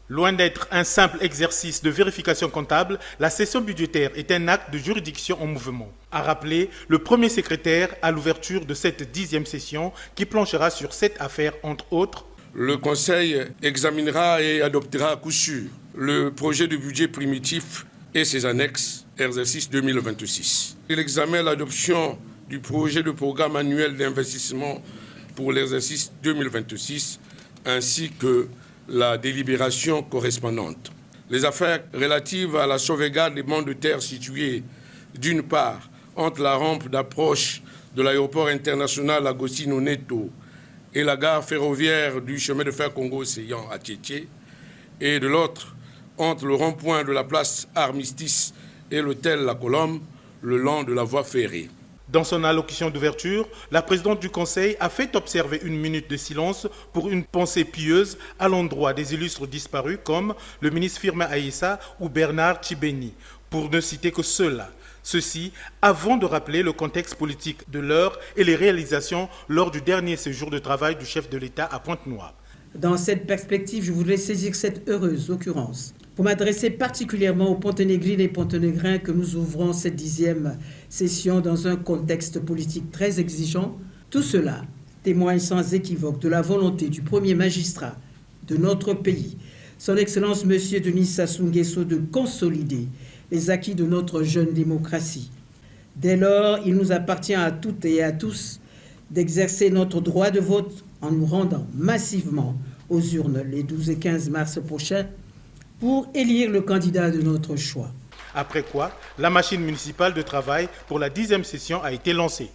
Loin d'être un simple exercice de vérification comptable, la session budgétaire est un acte de juridiction en mouvement, a rappelé le premier secrétaire à l'ouverture de cette 10e session qui planchera sur 7 affaires entre autres. Le Conseil examinera et adoptera à coup sûr le projet de budget primitif et ses annexes, exercice 2026. Il examine l'adoption du projet de programme annuel d'investissement pour l'exercice 2026 ainsi que la délibération correspondante. Les affaires relatives à la sauvegarde des bancs de terre situés, d'une part, entre la rampe d'approche de l'aéroport international Agostino Neto et la gare ferroviaire du chemin de fer Congo-Océan à Tietché, et de l'autre, entre le rond-point de la place Armistice et l'hôtel La Colombe, le long de la voie ferrée. Dans son allocution d'ouverture, la présidente du Conseil a fait observer une minute de silence pour une pensée pieuse à l'endroit des illustres disparus comme le ministre Firmin Aïssa ou Bernard Tchibeni, pour ne citer que ceux-là. Ceci avant de rappeler le contexte politique de l'heure et les réalisations lors du dernier séjour de travail du chef de l'État à Pointe-Noire. Dans cette perspective, je voudrais saisir cette heureuse occurrence pour m'adresser particulièrement aux Ponténégrines et Ponténégrins que nous ouvrons cette 10e session dans un contexte politique très exigeant. Tout cela témoigne sans équivoque de la volonté du premier magistrat de notre pays, son Excellence M. Denis Sassou Nguesso, de consolider les acquis de notre jeune démocratie. Dès lors, il nous appartient à toutes et à tous d'exercer notre droit de vote en nous rendant massivement aux urnes les 12 et 15 mars prochains pour élire le candidat de notre choix. Après quoi, la machine municipale de travail pour la 10e session a été lancée.